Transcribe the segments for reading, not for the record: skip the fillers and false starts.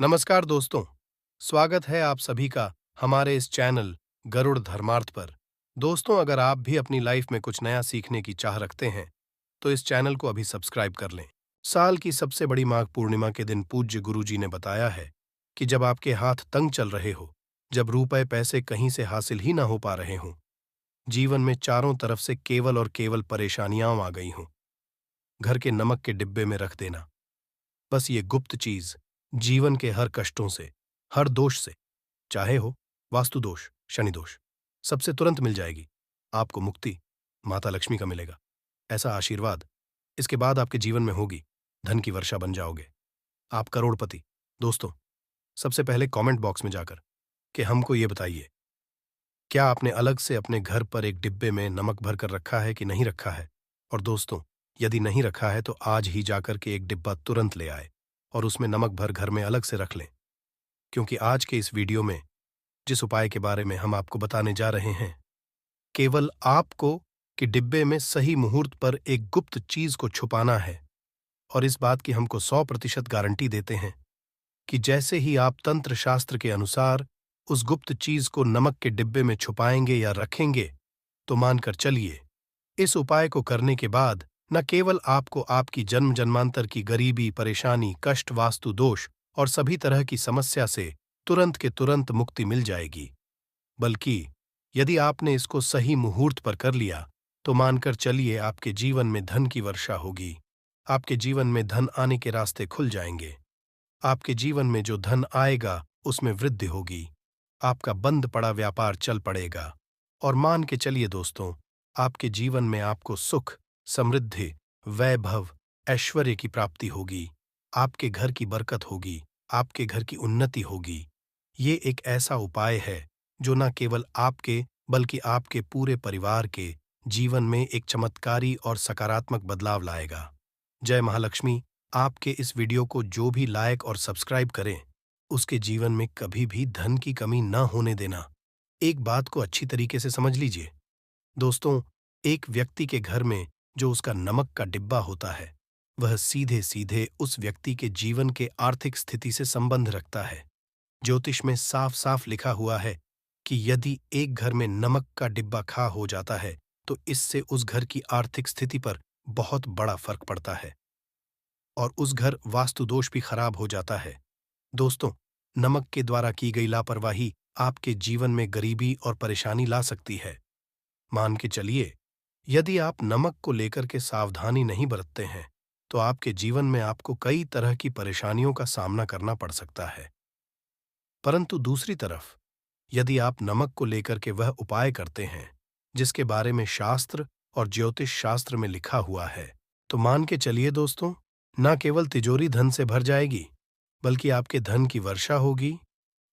नमस्कार दोस्तों, स्वागत है आप सभी का हमारे इस चैनल गरुड़ धर्मार्थ पर। दोस्तों, अगर आप भी अपनी लाइफ में कुछ नया सीखने की चाह रखते हैं, तो इस चैनल को अभी सब्सक्राइब कर लें। साल की सबसे बड़ी माघ पूर्णिमा के दिन पूज्य गुरुजी ने बताया है कि जब आपके हाथ तंग चल रहे हो, जब रुपए पैसे कहीं से हासिल ही ना हो पा रहे हों, जीवन में चारों तरफ से केवल और केवल परेशानियां आ गई हों, घर के नमक के डिब्बे में रख देना। बस ये गुप्त चीज जीवन के हर कष्टों से, हर दोष से, चाहे हो वास्तु दोष, शनि दोष, सबसे तुरंत मिल जाएगी। आपको मुक्ति माता लक्ष्मी का मिलेगा। ऐसा आशीर्वाद इसके बाद आपके जीवन में होगी। धन की वर्षा बन जाओगे, आप करोड़पति। दोस्तों, सबसे पहले कमेंट बॉक्स में जाकर कि हमको ये बताइए, क्या आपने अलग से अपने घर पर एक डिब्बे में नमक भर कर रखा है कि नहीं रखा है? और दोस्तों, यदि नहीं रखा है तो आज ही जाकर के एक डिब्बा तुरंत ले आए और उसमें नमक भर घर में अलग से रख लें, क्योंकि आज के इस वीडियो में जिस उपाय के बारे में हम आपको बताने जा रहे हैं, केवल आपको कि डिब्बे में सही मुहूर्त पर एक गुप्त चीज को छुपाना है। और इस बात की हमको 100% गारंटी देते हैं कि जैसे ही आप तंत्र शास्त्र के अनुसार उस गुप्त चीज को नमक के डिब्बे में छुपाएंगे या रखेंगे, तो मानकर चलिए, इस उपाय को करने के बाद न केवल आपको आपकी जन्म जन्मांतर की गरीबी, परेशानी, कष्ट, वास्तु दोष और सभी तरह की समस्या से तुरंत के तुरंत मुक्ति मिल जाएगी, बल्कि यदि आपने इसको सही मुहूर्त पर कर लिया, तो मानकर चलिए आपके जीवन में धन की वर्षा होगी। आपके जीवन में धन आने के रास्ते खुल जाएंगे। आपके जीवन में जो धन आएगा उसमें वृद्धि होगी। आपका बंद पड़ा व्यापार चल पड़ेगा। और मान के चलिए दोस्तों, आपके जीवन में आपको सुख, समृद्धि, वैभव, ऐश्वर्य की प्राप्ति होगी। आपके घर की बरकत होगी, आपके घर की उन्नति होगी। ये एक ऐसा उपाय है जो न केवल आपके बल्कि आपके पूरे परिवार के जीवन में एक चमत्कारी और सकारात्मक बदलाव लाएगा। जय महालक्ष्मी। आपके इस वीडियो को जो भी लाइक और सब्सक्राइब करें, उसके जीवन में कभी भी धन की कमी न होने देना। एक बात को अच्छी तरीके से समझ लीजिए दोस्तों, एक व्यक्ति के घर में जो उसका नमक का डिब्बा होता है, वह सीधे सीधे उस व्यक्ति के जीवन के आर्थिक स्थिति से संबंध रखता है। ज्योतिष में साफ साफ लिखा हुआ है कि यदि एक घर में नमक का डिब्बा खा हो जाता है, तो इससे उस घर की आर्थिक स्थिति पर बहुत बड़ा फर्क पड़ता है और उस घर वास्तु दोष भी खराब हो जाता है। दोस्तों, नमक के द्वारा की गई लापरवाही आपके जीवन में गरीबी और परेशानी ला सकती है। मान के चलिए, यदि आप नमक को लेकर के सावधानी नहीं बरतते हैं, तो आपके जीवन में आपको कई तरह की परेशानियों का सामना करना पड़ सकता है। परंतु दूसरी तरफ, यदि आप नमक को लेकर के वह उपाय करते हैं जिसके बारे में शास्त्र और ज्योतिष शास्त्र में लिखा हुआ है, तो मान के चलिए दोस्तों, न केवल तिजोरी धन से भर जाएगी, बल्कि आपके धन की वर्षा होगी।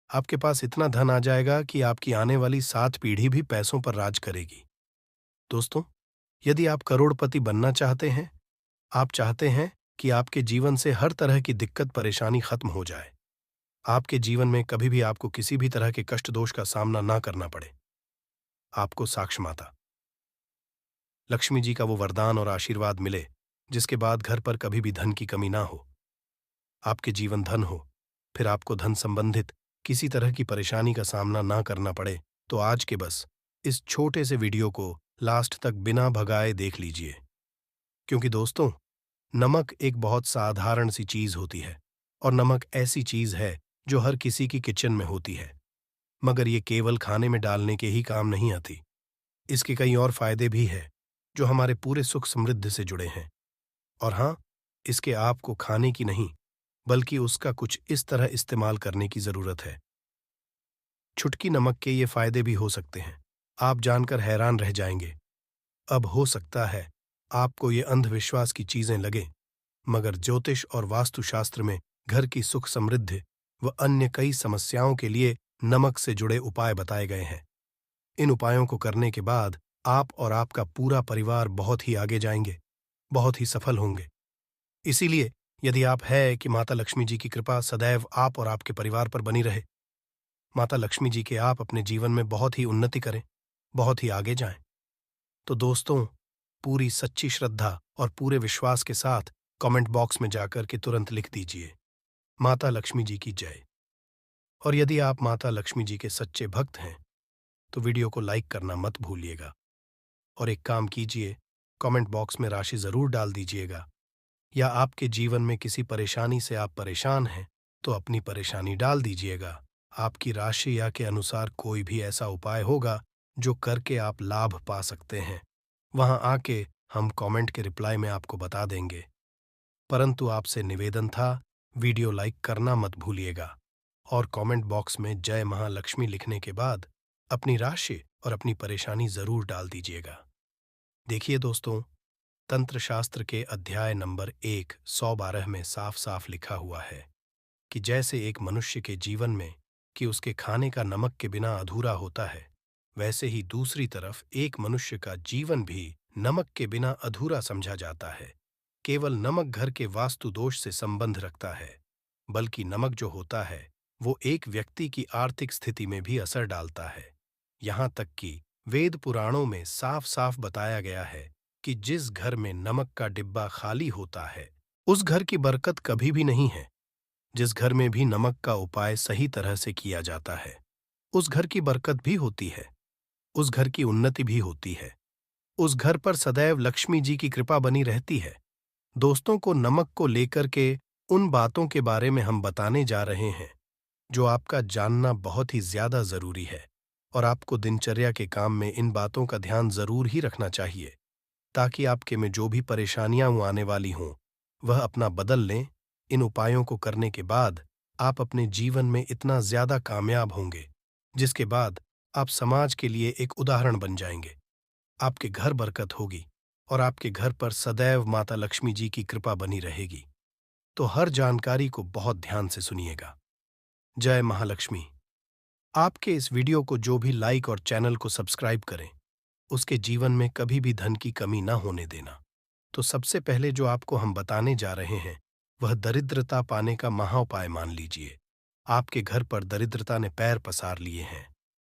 आपके पास इतना धन आ जाएगा कि आपकी आने वाली 7 पीढ़ी भी पैसों पर राज करेगी। दोस्तों, यदि आप करोड़पति बनना चाहते हैं, आप चाहते हैं कि आपके जीवन से हर तरह की दिक्कत परेशानी खत्म हो जाए, आपके जीवन में कभी भी आपको किसी भी तरह के कष्ट दोष का सामना ना करना पड़े, आपको साक्ष माता लक्ष्मी जी का वो वरदान और आशीर्वाद मिले जिसके बाद घर पर कभी भी धन की कमी ना हो, आपके जीवन धन हो, फिर आपको धन संबंधित किसी तरह की परेशानी का सामना ना करना पड़े, तो आज के बस इस छोटे से वीडियो को लास्ट तक बिना भगाए देख लीजिए। क्योंकि दोस्तों, नमक एक बहुत साधारण सी चीज होती है और नमक ऐसी चीज है जो हर किसी की किचन में होती है, मगर ये केवल खाने में डालने के ही काम नहीं आती। इसके कई और फायदे भी हैं जो हमारे पूरे सुख समृद्धि से जुड़े हैं। और हाँ, इसके आपको खाने की नहीं, बल्कि उसका कुछ इस तरह इस्तेमाल करने की जरूरत है। छुटकी नमक के ये फायदे भी हो सकते हैं, आप जानकर हैरान रह जाएंगे। अब हो सकता है आपको ये अंधविश्वास की चीजें लगे, मगर ज्योतिष और वास्तुशास्त्र में घर की सुख समृद्धि व अन्य कई समस्याओं के लिए नमक से जुड़े उपाय बताए गए हैं। इन उपायों को करने के बाद आप और आपका पूरा परिवार बहुत ही आगे जाएंगे, बहुत ही सफल होंगे। इसीलिए यदि आप है कि माता लक्ष्मी जी की कृपा सदैव आप और आपके परिवार पर बनी रहे, माता लक्ष्मी जी के आप अपने जीवन में बहुत ही उन्नति करें, बहुत ही आगे जाएं, तो दोस्तों, पूरी सच्ची श्रद्धा और पूरे विश्वास के साथ कमेंट बॉक्स में जाकर के तुरंत लिख दीजिए, माता लक्ष्मी जी की जय। और यदि आप माता लक्ष्मी जी के सच्चे भक्त हैं तो वीडियो को लाइक करना मत भूलिएगा। और एक काम कीजिए, कमेंट बॉक्स में राशि जरूर डाल दीजिएगा। या आपके जीवन में किसी परेशानी से आप परेशान हैं तो अपनी परेशानी डाल दीजिएगा। आपकी राशि या के अनुसार कोई भी ऐसा उपाय होगा जो करके आप लाभ पा सकते हैं, वहां आके हम कमेंट के रिप्लाई में आपको बता देंगे। परंतु आपसे निवेदन था, वीडियो लाइक करना मत भूलिएगा और कमेंट बॉक्स में जय महालक्ष्मी लिखने के बाद अपनी राशि और अपनी परेशानी जरूर डाल दीजिएगा। देखिए दोस्तों, तंत्र शास्त्र के अध्याय नंबर 112 में साफ साफ लिखा हुआ है कि जैसे एक मनुष्य के जीवन में कि उसके खाने का नमक के बिना अधूरा होता है, वैसे ही दूसरी तरफ एक मनुष्य का जीवन भी नमक के बिना अधूरा समझा जाता है। केवल नमक घर के वास्तु दोष से संबंध रखता है, बल्कि नमक जो होता है वो एक व्यक्ति की आर्थिक स्थिति में भी असर डालता है। यहाँ तक कि वेद पुराणों में साफ साफ बताया गया है कि जिस घर में नमक का डिब्बा खाली होता है उस घर की बरकत कभी भी नहीं है। जिस घर में भी नमक का उपाय सही तरह से किया जाता है उस घर की बरकत भी होती है, उस घर की उन्नति भी होती है, उस घर पर सदैव लक्ष्मी जी की कृपा बनी रहती है। दोस्तों को नमक को लेकर के उन बातों के बारे में हम बताने जा रहे हैं जो आपका जानना बहुत ही ज्यादा जरूरी है और आपको दिनचर्या के काम में इन बातों का ध्यान जरूर ही रखना चाहिए ताकि आपके में जो भी परेशानियां आने वाली हों वह अपना बदल लें। इन उपायों को करने के बाद आप अपने जीवन में इतना ज्यादा कामयाब होंगे जिसके बाद आप समाज के लिए एक उदाहरण बन जाएंगे। आपके घर बरकत होगी और आपके घर पर सदैव माता लक्ष्मी जी की कृपा बनी रहेगी। तो हर जानकारी को बहुत ध्यान से सुनिएगा। जय महालक्ष्मी। आपके इस वीडियो को जो भी लाइक और चैनल को सब्सक्राइब करें उसके जीवन में कभी भी धन की कमी ना होने देना। तो सबसे पहले जो आपको हम बताने जा रहे हैं वह दरिद्रता पाने का महाउपाय मान लीजिए। आपके घर पर दरिद्रता ने पैर पसार लिए हैं।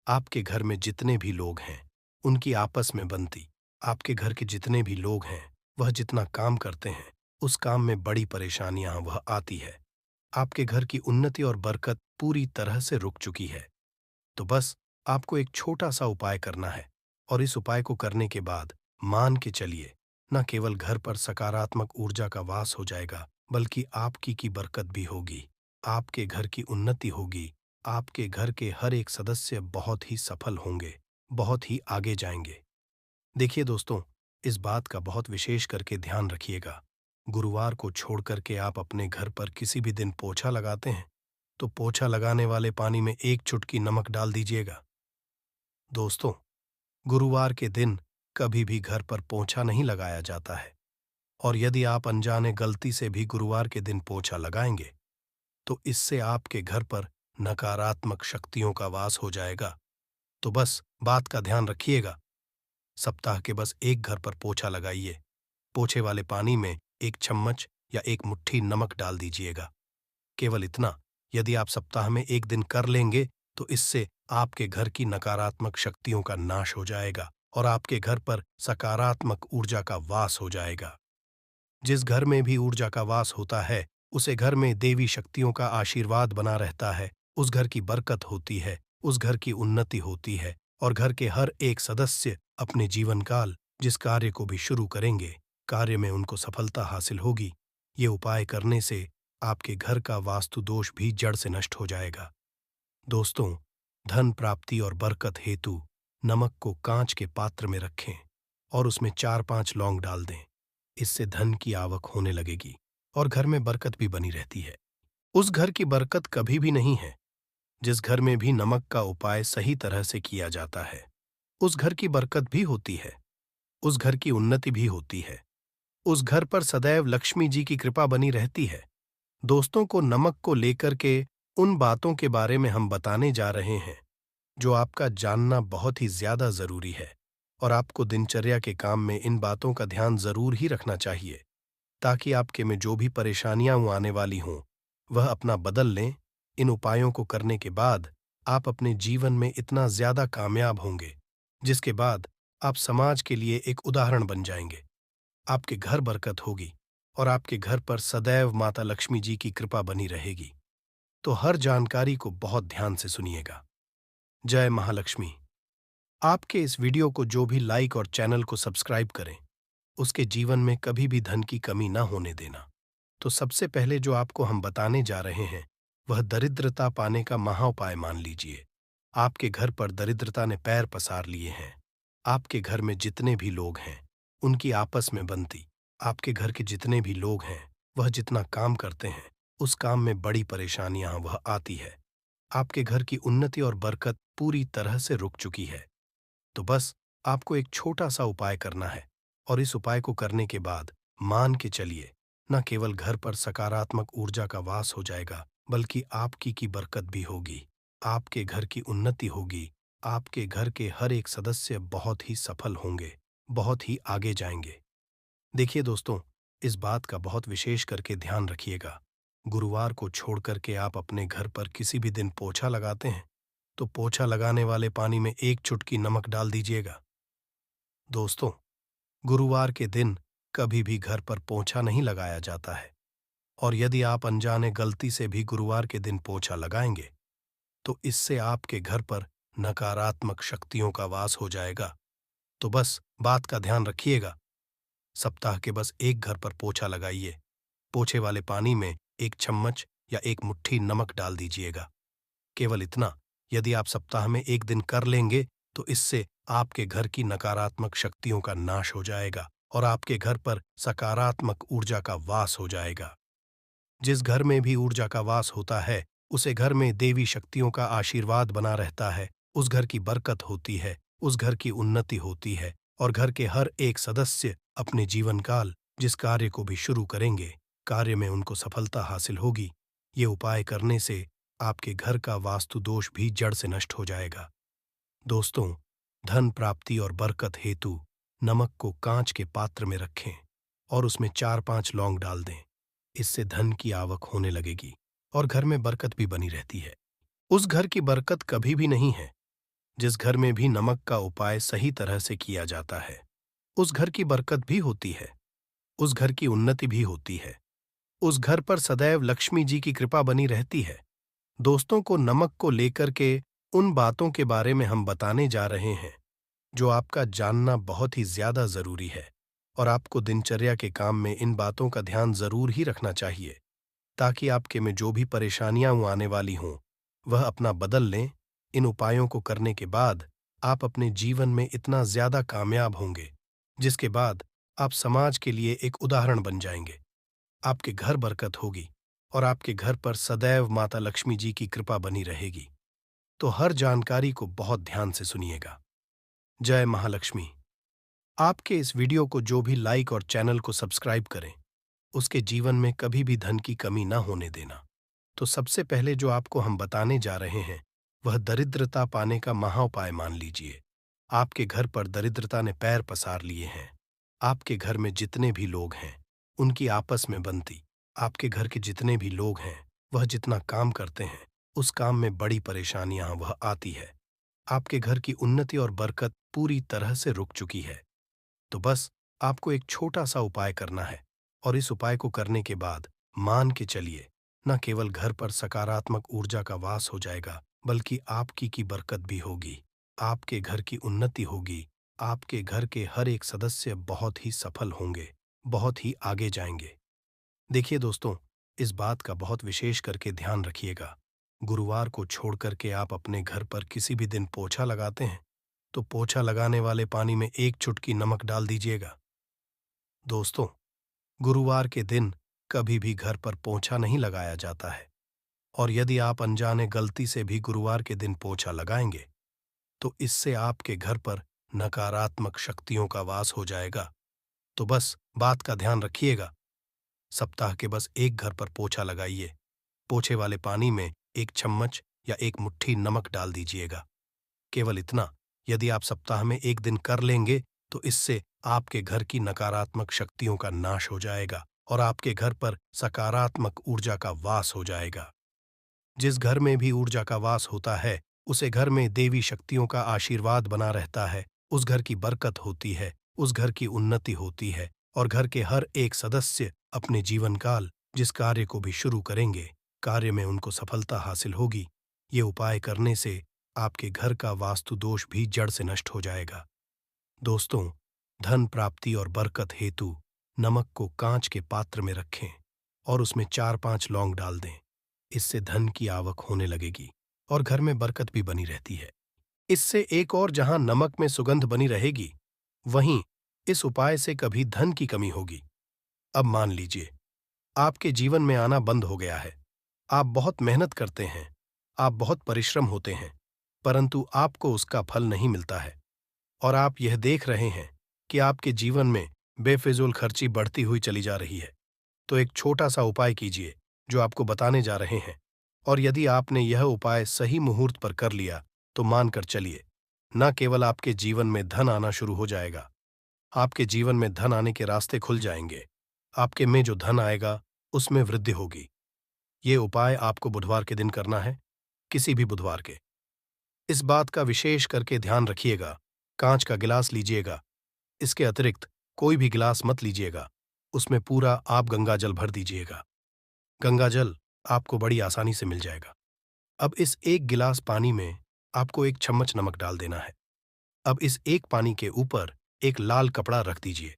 आपके घर में जितने भी लोग हैं उनकी आपस में बनती, आपके घर के जितने भी लोग हैं वह जितना काम करते हैं उस काम में बड़ी परेशानियां वह आती है। आपके घर की उन्नति और बरकत पूरी तरह से रुक चुकी है। तो बस आपको एक छोटा सा उपाय करना है और इस उपाय को करने के बाद मान के चलिए, न केवल घर पर सकारात्मक ऊर्जा का वास हो जाएगा बल्कि आपकी की बरकत भी होगी, आपके घर की उन्नति होगी, आपके घर के हर एक सदस्य बहुत ही सफल होंगे, बहुत ही आगे जाएंगे। देखिए दोस्तों, इस बात का बहुत विशेष करके ध्यान रखिएगा। गुरुवार को छोड़ करके आप अपने घर पर किसी भी दिन पोछा लगाते हैं तो पोछा लगाने वाले पानी में एक चुटकी नमक डाल दीजिएगा। दोस्तों, गुरुवार के दिन कभी भी घर पर पोछा नहीं लगाया जाता है और यदि आप अनजाने गलती से भी गुरुवार के दिन पोछा लगाएंगे तो इससे आपके घर पर नकारात्मक शक्तियों का वास हो जाएगा। तो बस बात का ध्यान रखिएगा। सप्ताह के बस एक घर पर पोछा लगाइए। पोछे वाले पानी में एक चम्मच या एक मुट्ठी नमक डाल दीजिएगा। केवल इतना यदि आप सप्ताह में एक दिन कर लेंगे तो इससे आपके घर की नकारात्मक शक्तियों का नाश हो जाएगा और आपके घर पर सकारात्मक ऊर्जा का वास हो जाएगा। जिस घर में भी ऊर्जा का वास होता है उसे घर में देवी शक्तियों का आशीर्वाद बना रहता है, उस घर की बरकत होती है, उस घर की उन्नति होती है और घर के हर एक सदस्य अपने जीवन काल जिस कार्य को भी शुरू करेंगे कार्य में उनको सफलता हासिल होगी। ये उपाय करने से आपके घर का वास्तु दोष भी जड़ से नष्ट हो जाएगा। दोस्तों, धन प्राप्ति और बरकत हेतु नमक को कांच के पात्र में रखें और उसमें 4-5 लौंग डाल दें। इससे धन की आवक होने लगेगी और घर में बरकत भी बनी रहती है। उस घर की बरकत कभी भी नहीं है जिस घर में भी नमक का उपाय सही तरह से किया जाता है, उस घर की बरकत भी होती है, उस घर की उन्नति भी होती है, उस घर पर सदैव लक्ष्मी जी की कृपा बनी रहती है। दोस्तों को नमक को लेकर के उन बातों के बारे में हम बताने जा रहे हैं जो आपका जानना बहुत ही ज्यादा जरूरी है और आपको दिनचर्या के काम में इन बातों का ध्यान जरूर ही रखना चाहिए ताकि आपके में जो भी परेशानियां आने वाली हों वह अपना बदल लें। इन उपायों को करने के बाद आप अपने जीवन में इतना ज्यादा कामयाब होंगे जिसके बाद आप समाज के लिए एक उदाहरण बन जाएंगे। आपके घर बरकत होगी और आपके घर पर सदैव माता लक्ष्मी जी की कृपा बनी रहेगी। तो हर जानकारी को बहुत ध्यान से सुनिएगा। जय महालक्ष्मी। आपके इस वीडियो को जो भी लाइक और चैनल को सब्सक्राइब करें, उसके जीवन में कभी भी धन की कमी ना होने देना। तो सबसे पहले जो आपको हम बताने जा रहे हैं, वह दरिद्रता पाने का महाउपाय मान लीजिए। आपके घर पर दरिद्रता ने पैर पसार लिए हैं। आपके घर में जितने भी लोग हैं, उनकी आपस में बनती, आपके घर के जितने भी लोग हैं, वह जितना काम करते हैं, उस काम में बड़ी परेशानियां वह आती है। आपके घर की उन्नति और बरकत पूरी तरह से रुक चुकी है। तो बस आपको एक छोटा सा उपाय करना है, और इस उपाय को करने के बाद मान के चलिए, न केवल घर पर सकारात्मक ऊर्जा का वास हो जाएगा, बल्कि आपकी की बरकत भी होगी। आपके घर की उन्नति होगी। आपके घर के हर एक सदस्य बहुत ही सफल होंगे, बहुत ही आगे जाएंगे। देखिए दोस्तों, इस बात का बहुत विशेष करके ध्यान रखिएगा। गुरुवार को छोड़ करके आप अपने घर पर किसी भी दिन पोछा लगाते हैं, तो पोछा लगाने वाले पानी में एक चुटकी नमक डाल दीजिएगा। दोस्तों, गुरुवार के दिन कभी भी घर पर पोछा नहीं लगाया जाता है, और यदि आप अनजाने गलती से भी गुरुवार के दिन पोछा लगाएंगे, तो इससे आपके घर पर नकारात्मक शक्तियों का वास हो जाएगा। तो बस बात का ध्यान रखिएगा। सप्ताह के बस एक घर पर पोछा लगाइए। पोछे वाले पानी में एक चम्मच या एक मुट्ठी नमक डाल दीजिएगा। केवल इतना, यदि आप सप्ताह में एक दिन कर लेंगे, तो इससे आपके घर की नकारात्मक शक्तियों का नाश हो जाएगा और आपके घर पर सकारात्मक ऊर्जा का वास हो जाएगा। जिस घर में भी ऊर्जा का वास होता है, उसे घर में देवी शक्तियों का आशीर्वाद बना रहता है। उस घर की बरकत होती है, उस घर की उन्नति होती है, और घर के हर एक सदस्य अपने जीवन काल जिस कार्य को भी शुरू करेंगे, कार्य में उनको सफलता हासिल होगी। ये उपाय करने से आपके घर का वास्तु दोष भी जड़ से नष्ट हो जाएगा। दोस्तों, धन प्राप्ति और बरकत हेतु नमक को कांच के पात्र में रखें और उसमें 4-5 लौंग डाल दें। इससे धन की आवक होने लगेगी और घर में बरकत भी बनी रहती है। उस घर की बरकत कभी भी नहीं है जिस घर में भी नमक का उपाय सही तरह से किया जाता है। उस घर की बरकत भी होती है, उस घर की उन्नति भी होती है, उस घर पर सदैव लक्ष्मी जी की कृपा बनी रहती है। दोस्तों को नमक को लेकर के उन बातों के बारे में हम बताने जा रहे हैं जो आपका जानना बहुत ही ज्यादा जरूरी है, और आपको दिनचर्या के काम में इन बातों का ध्यान जरूर ही रखना चाहिए, ताकि आपके में जो भी परेशानियां आने वाली हों, वह अपना बदल लें। इन उपायों को करने के बाद आप अपने जीवन में इतना ज्यादा कामयाब होंगे, जिसके बाद आप समाज के लिए एक उदाहरण बन जाएंगे। आपके घर बरकत होगी और आपके घर पर सदैव माता लक्ष्मी जी की कृपा बनी रहेगी। तो हर जानकारी को बहुत ध्यान से सुनिएगा। जय महालक्ष्मी। आपके इस वीडियो को जो भी लाइक और चैनल को सब्सक्राइब करें, उसके जीवन में कभी भी धन की कमी ना होने देना। तो सबसे पहले जो आपको हम बताने जा रहे हैं, वह दरिद्रता पाने का महाउपाय मान लीजिए। आपके घर पर दरिद्रता ने पैर पसार लिए हैं। आपके घर में जितने भी लोग हैं, उनकी आपस में बनती, आपके घर के जितने भी लोग हैं, वह जितना काम करते हैं, उस काम में बड़ी परेशानियां वह आती है। आपके घर की उन्नति और बरकत पूरी तरह से रुक चुकी है। तो बस आपको एक छोटा सा उपाय करना है, और इस उपाय को करने के बाद मान के चलिए, न केवल घर पर सकारात्मक ऊर्जा का वास हो जाएगा, बल्कि आपकी की बरकत भी होगी। आपके घर की उन्नति होगी। आपके घर के हर एक सदस्य बहुत ही सफल होंगे, बहुत ही आगे जाएंगे। देखिए दोस्तों, इस बात का बहुत विशेष करके ध्यान रखिएगा। गुरुवार को छोड़ करके आप अपने घर पर किसी भी दिन पोछा लगाते हैं, तो पोछा लगाने वाले पानी में एक चुटकी नमक डाल दीजिएगा। दोस्तों, गुरुवार के दिन कभी भी घर पर पोछा नहीं लगाया जाता है, और यदि आप अनजाने गलती से भी गुरुवार के दिन पोछा लगाएंगे, तो इससे आपके घर पर नकारात्मक शक्तियों का वास हो जाएगा। तो बस बात का ध्यान रखिएगा। सप्ताह के बस एक घर पर पोछा लगाइए। पोछे वाले पानी में एक चम्मच या एक मुट्ठी नमक डाल दीजिएगा। केवल इतना, यदि आप सप्ताह में एक दिन कर लेंगे, तो इससे आपके घर की नकारात्मक शक्तियों का नाश हो जाएगा और आपके घर पर सकारात्मक ऊर्जा का वास हो जाएगा। जिस घर में भी ऊर्जा का वास होता है, उसे घर में देवी शक्तियों का आशीर्वाद बना रहता है। उस घर की बरकत होती है, उस घर की उन्नति होती है, और घर के हर एक सदस्य अपने जीवन काल जिस कार्य को भी शुरू करेंगे, कार्य में उनको सफलता हासिल होगी। ये उपाय करने से आपके घर का वास्तु दोष भी जड़ से नष्ट हो जाएगा। दोस्तों, धन प्राप्ति और बरकत हेतु नमक को कांच के पात्र में रखें और उसमें 4-5 लौंग डाल दें। इससे धन की आवक होने लगेगी और घर में बरकत भी बनी रहती है। इससे एक और जहां नमक में सुगंध बनी रहेगी, वहीं इस उपाय से कभी धन की कमी होगी। अब मान लीजिए, आपके जीवन में आना बंद हो गया है। आप बहुत मेहनत करते हैं, आप बहुत परिश्रम होते हैं, परंतु आपको उसका फल नहीं मिलता है और आप यह देख रहे हैं कि आपके जीवन में बेफिजूल खर्ची बढ़ती हुई चली जा रही है। तो एक छोटा सा उपाय कीजिए जो आपको बताने जा रहे हैं, और यदि आपने यह उपाय सही मुहूर्त पर कर लिया तो मानकर चलिए, न केवल आपके जीवन में धन आना शुरू हो जाएगा, आपके जीवन में धन आने के रास्ते खुल जाएंगे। आपके में जो धन आएगा उसमें वृद्धि होगी। ये उपाय आपको बुधवार के दिन करना है, किसी भी बुधवार के। इस बात का विशेष करके ध्यान रखिएगा, कांच का गिलास लीजिएगा। इसके अतिरिक्त कोई भी गिलास मत लीजिएगा, उसमें पूरा आप गंगा जल भर दीजिएगा। गंगा जल आपको बड़ी आसानी से मिल जाएगा। अब इस एक गिलास पानी में आपको 1 चम्मच नमक डाल देना है। अब इस एक पानी के ऊपर एक लाल कपड़ा रख दीजिए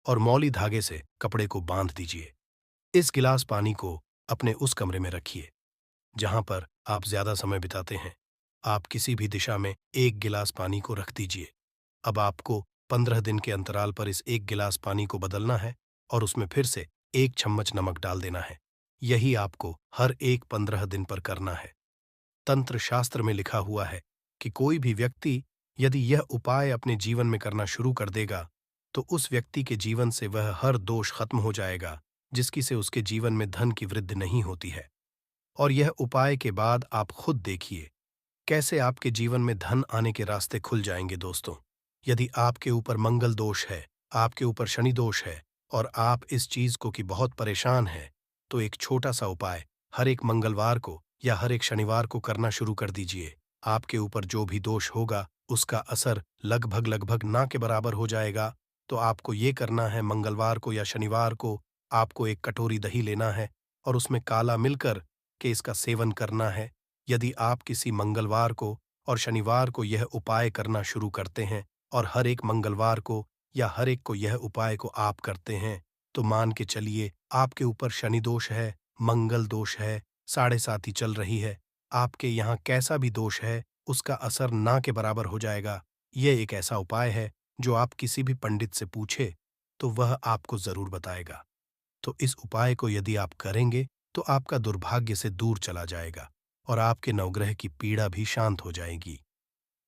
और मौली धागे से कपड़े को बांध दीजिए। इस गिलास पानी को अपने उस कमरे में रखिए जहां पर आप ज्यादा समय बिताते हैं। आप किसी भी दिशा में एक गिलास पानी को रख दीजिए। अब आपको 15 दिन के अंतराल पर इस एक गिलास पानी को बदलना है और उसमें फिर से 1 चम्मच नमक डाल देना है। यही आपको हर एक 15 दिन पर करना है। तंत्र शास्त्र में लिखा हुआ है कि कोई भी व्यक्ति यदि यह उपाय अपने जीवन में करना शुरू कर देगा तो उस व्यक्ति के जीवन से वह हर दोष खत्म हो जाएगा जिसकी से उसके जीवन में धन की वृद्धि नहीं होती है। और यह उपाय के बाद आप खुद देखिए कैसे आपके जीवन में धन आने के रास्ते खुल जाएंगे। दोस्तों, यदि आपके ऊपर मंगल दोष है, आपके ऊपर शनि दोष है और आप इस चीज को कि बहुत परेशान है, तो एक छोटा सा उपाय हर एक मंगलवार को या हर एक शनिवार को करना शुरू कर दीजिए। आपके ऊपर जो भी दोष होगा उसका असर लगभग लगभग ना के बराबर हो जाएगा। तो आपको ये करना है, मंगलवार को या शनिवार को आपको 1 कटोरी दही लेना है और उसमें काला मिलकर के इसका सेवन करना है। यदि आप किसी मंगलवार को और शनिवार को यह उपाय करना शुरू करते हैं और हर एक मंगलवार को या हर एक को यह उपाय को आप करते हैं, तो मान के चलिए आपके ऊपर शनि दोष है, मंगल दोष है, 7.5 चल रही है, आपके यहाँ कैसा भी दोष है उसका असर ना के बराबर हो जाएगा। यह एक ऐसा उपाय है जो आप किसी भी पंडित से पूछे तो वह आपको जरूर बताएगा। तो इस उपाय को यदि आप करेंगे तो आपका दुर्भाग्य से दूर चला जाएगा और आपके नवग्रह की पीड़ा भी शांत हो जाएगी।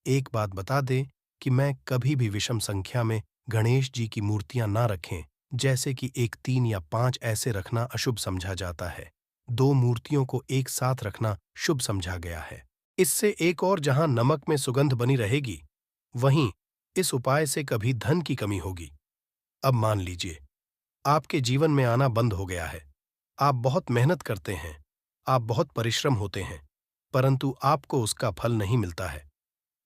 एक बात बता दें कि मैं कभी भी विषम संख्या में गणेश जी की मूर्तियां ना रखें, जैसे कि 1, 3 या 5 ऐसे रखना अशुभ समझा जाता है। 2 मूर्तियों को एक साथ रखना शुभ समझा गया है। इससे एक और जहां नमक में सुगंध बनी रहेगी, वहीं इस उपाय से कभी धन की कमी होगी। अब मान लीजिए, आपके जीवन में आना बंद हो गया है। आप बहुत मेहनत करते हैं, आप बहुत परिश्रम होते हैं, परंतु आपको उसका फल नहीं मिलता है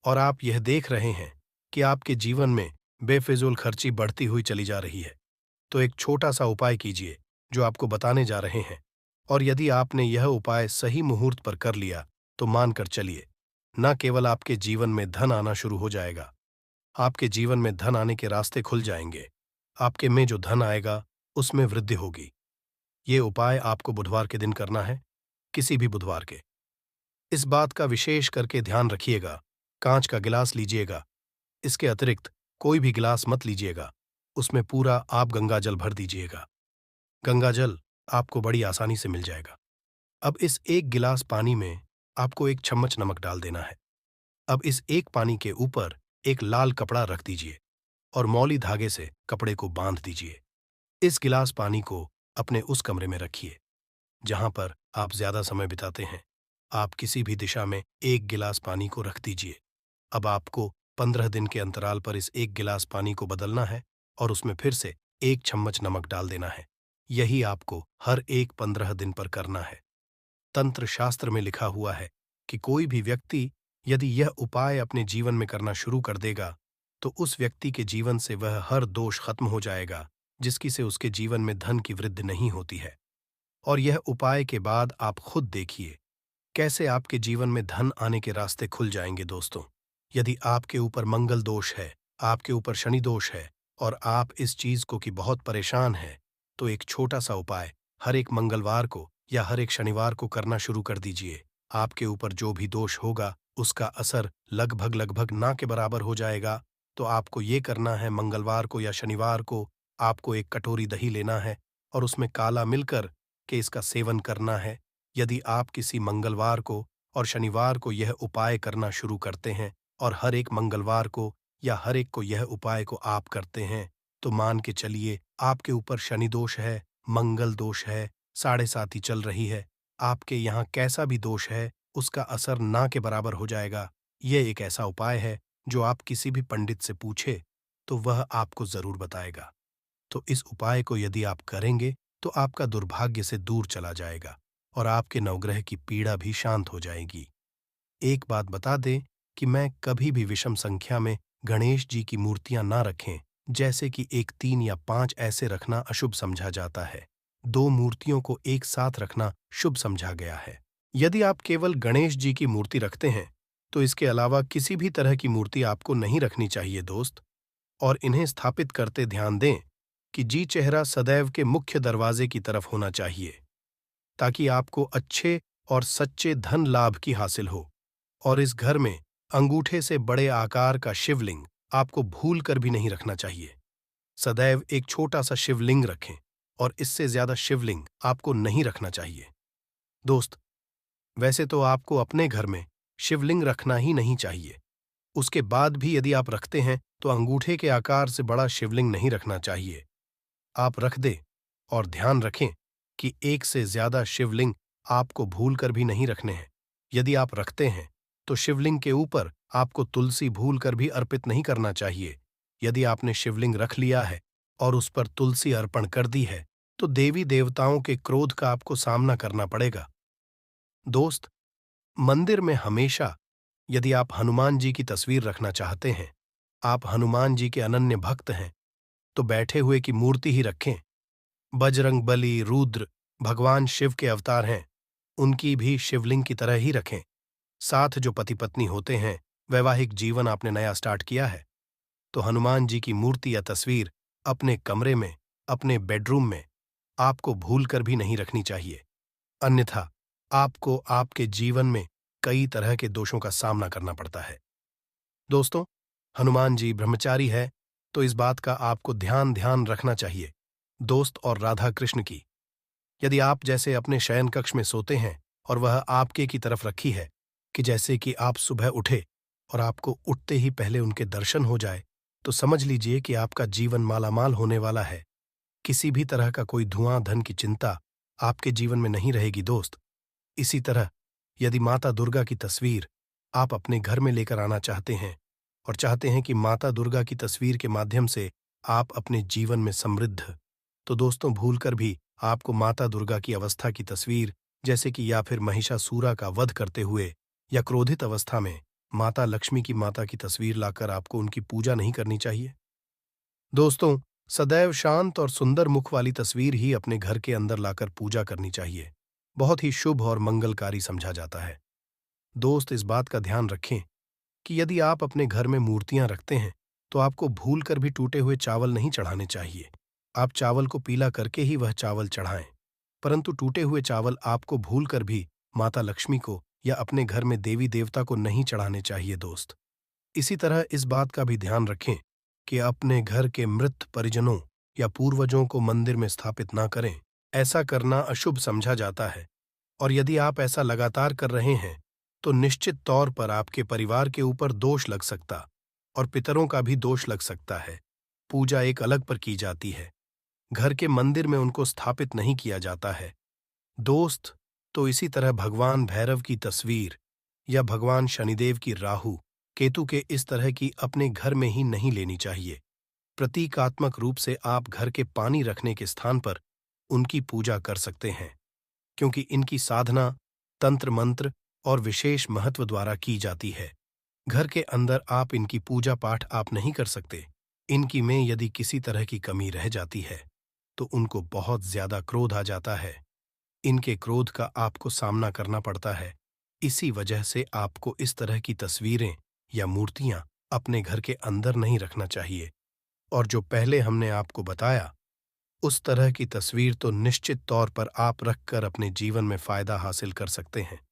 और आप यह देख रहे हैं कि आपके जीवन में बेफिजूल खर्ची बढ़ती हुई चली जा रही है। तो एक छोटा सा उपाय कीजिए जो आपको बताने जा रहे हैं, और यदि आपने यह उपाय सही मुहूर्त पर कर लिया तो मानकर चलिए, न केवल आपके जीवन में धन आना शुरू हो जाएगा, आपके जीवन में धन आने के रास्ते खुल जाएंगे। आपके में जो धन आएगा उसमें वृद्धि होगी। ये उपाय आपको बुधवार के दिन करना है, किसी भी बुधवार के। इस बात का विशेष करके ध्यान रखिएगा, कांच का गिलास लीजिएगा। इसके अतिरिक्त कोई भी गिलास मत लीजिएगा, उसमें पूरा आप गंगा जल भर दीजिएगा। गंगा जल आपको बड़ी आसानी से मिल जाएगा। अब इस एक गिलास पानी में आपको 1 चम्मच नमक डाल देना है। अब इस एक पानी के ऊपर एक लाल कपड़ा रख दीजिए और मौली धागे से कपड़े को बांध दीजिए। इस गिलास पानी को अपने उस कमरे में रखिए जहां पर आप ज्यादा समय बिताते हैं। आप किसी भी दिशा में 1 गिलास पानी को रख दीजिए। अब आपको 15 दिन के अंतराल पर इस 1 गिलास पानी को बदलना है और उसमें फिर से 1 चम्मच नमक डाल देना है। यही आपको हर एक 15 दिन पर करना है। तंत्र शास्त्र में लिखा हुआ है कि कोई भी व्यक्ति यदि यह उपाय अपने जीवन में करना शुरू कर देगा तो उस व्यक्ति के जीवन से वह हर दोष खत्म हो जाएगा जिसकी से उसके जीवन में धन की वृद्धि नहीं होती है। और यह उपाय के बाद आप खुद देखिए कैसे आपके जीवन में धन आने के रास्ते खुल जाएंगे दोस्तों। यदि आपके ऊपर मंगल दोष है, आपके ऊपर शनि दोष है और आप इस चीज को कि बहुत परेशान है, तो एक छोटा सा उपाय हर एक मंगलवार को या हर एक शनिवार को करना शुरू कर दीजिए। आपके ऊपर जो भी दोष होगा उसका असर लगभग लगभग ना के बराबर हो जाएगा। तो आपको ये करना है, मंगलवार को या शनिवार को आपको एक कटोरी दही लेना है और उसमें काला मिलकर के इसका सेवन करना है। यदि आप किसी मंगलवार को और शनिवार को यह उपाय करना शुरू करते हैं और हर एक मंगलवार को या हर एक को यह उपाय को आप करते हैं, तो मान के चलिए आपके ऊपर शनि दोष है, मंगल दोष है, साढ़े साती चल रही है, आपके यहाँ कैसा भी दोष है उसका असर ना के बराबर हो जाएगा। यह एक ऐसा उपाय है जो आप किसी भी पंडित से पूछे तो वह आपको जरूर बताएगा। तो इस उपाय को यदि आप करेंगे तो आपका दुर्भाग्य से दूर चला जाएगा और आपके नवग्रह की पीड़ा भी शांत हो जाएगी। एक बात बता दें कि मैं कभी भी विषम संख्या में गणेश जी की मूर्तियां ना रखें, जैसे कि 1, 3 या 5 ऐसे रखना अशुभ समझा जाता है। 2 मूर्तियों को एक साथ रखना शुभ समझा गया है। यदि आप केवल गणेश जी की मूर्ति रखते हैं तो इसके अलावा किसी भी तरह की मूर्ति आपको नहीं रखनी चाहिए दोस्त। और इन्हें स्थापित करते ध्यान दें कि जी चेहरा सदैव के मुख्य दरवाजे की तरफ होना चाहिए, ताकि आपको अच्छे और सच्चे धन लाभ की हासिल हो। और इस घर में अंगूठे से बड़े आकार का शिवलिंग आपको भूल कर भी नहीं रखना चाहिए। सदैव एक छोटा सा शिवलिंग रखें और इससे ज्यादा शिवलिंग आपको नहीं रखना चाहिए। दोस्त, वैसे तो आपको अपने घर में शिवलिंग रखना ही नहीं चाहिए। उसके बाद भी यदि आप रखते हैं तो अंगूठे के आकार से बड़ा शिवलिंग नहीं रखना चाहिए। आप रख दें और ध्यान रखें कि एक से ज्यादा शिवलिंग आपको भूल कर भी नहीं रखने हैं। यदि आप रखते हैं तो शिवलिंग के ऊपर आपको तुलसी भूल कर भी अर्पित नहीं करना चाहिए। यदि आपने शिवलिंग रख लिया है और उस पर तुलसी अर्पण कर दी है तो देवी देवताओं के क्रोध का आपको सामना करना पड़ेगा। दोस्त, मंदिर में हमेशा यदि आप हनुमान जी की तस्वीर रखना चाहते हैं, आप हनुमान जी के अनन्य भक्त हैं, तो बैठे हुए की मूर्ति ही रखें। बजरंग बली, रुद्र भगवान शिव के अवतार हैं, उनकी भी शिवलिंग की तरह ही रखें। साथ जो पति पत्नी होते हैं, वैवाहिक जीवन आपने नया स्टार्ट किया है, तो हनुमान जी की मूर्ति या तस्वीर अपने कमरे में, अपने बेडरूम में आपको भूल कर भी नहीं रखनी चाहिए। अन्यथा आपको आपके जीवन में कई तरह के दोषों का सामना करना पड़ता है। दोस्तों, हनुमान जी ब्रह्मचारी है, तो इस बात का आपको ध्यान रखना चाहिए। दोस्त और राधा कृष्ण की, यदि आप जैसे अपने शयन कक्ष में सोते हैं और वह आपके की तरफ रखी है कि जैसे कि आप सुबह उठे और आपको उठते ही पहले उनके दर्शन हो जाए, तो समझ लीजिए कि आपका जीवन मालामाल होने वाला है। किसी भी तरह का कोई धुआं धन की चिंता आपके जीवन में नहीं रहेगी दोस्त। इसी तरह यदि माता दुर्गा की तस्वीर आप अपने घर में लेकर आना चाहते हैं और चाहते हैं कि माता दुर्गा की तस्वीर के माध्यम से आप अपने जीवन में समृद्ध, तो दोस्तों भूलकर भी आपको माता दुर्गा की अवस्था की तस्वीर, जैसे कि या फिर महिषासुरा का वध करते हुए या क्रोधित अवस्था में माता लक्ष्मी की माता की तस्वीर लाकर आपको उनकी पूजा नहीं करनी चाहिए। दोस्तों, सदैव शांत और सुंदर मुख वाली तस्वीर ही अपने घर के अंदर लाकर पूजा करनी चाहिए। बहुत ही शुभ और मंगलकारी समझा जाता है। दोस्त, इस बात का ध्यान रखें कि यदि आप अपने घर में मूर्तियां रखते हैं तो आपको भूल कर भी टूटे हुए चावल नहीं चढ़ाने चाहिए। आप चावल को पीला करके ही वह चावल चढ़ाएं, परंतु टूटे हुए चावल आपको भूल कर भी माता लक्ष्मी को या अपने घर में देवी देवता को नहीं चढ़ाने चाहिए दोस्त। इसी तरह इस बात का भी ध्यान रखें कि अपने घर के मृत परिजनों या पूर्वजों को मंदिर में स्थापित ना करें। ऐसा करना अशुभ समझा जाता है और यदि आप ऐसा लगातार कर रहे हैं तो निश्चित तौर पर आपके परिवार के ऊपर दोष लग सकता और पितरों का भी दोष लग सकता है। पूजा एक अलग पर की जाती है, घर के मंदिर में उनको स्थापित नहीं किया जाता है। दोस्त, तो इसी तरह भगवान भैरव की तस्वीर या भगवान शनिदेव की राहु केतु के इस तरह की अपने घर में ही नहीं लेनी चाहिए। प्रतीकात्मक रूप से आप घर के पानी रखने के स्थान पर उनकी पूजा कर सकते हैं, क्योंकि इनकी साधना तंत्र मंत्र और विशेष महत्व द्वारा की जाती है। घर के अंदर आप इनकी पूजा पाठ आप नहीं कर सकते। इनकी में यदि किसी तरह की कमी रह जाती है तो उनको बहुत ज्यादा क्रोध आ जाता है। इनके क्रोध का आपको सामना करना पड़ता है। इसी वजह से आपको इस तरह की तस्वीरें या मूर्तियां अपने घर के अंदर नहीं रखना चाहिए। और जो पहले हमने आपको बताया, उस तरह की तस्वीर तो निश्चित तौर पर आप रखकर अपने जीवन में फायदा हासिल कर सकते हैं।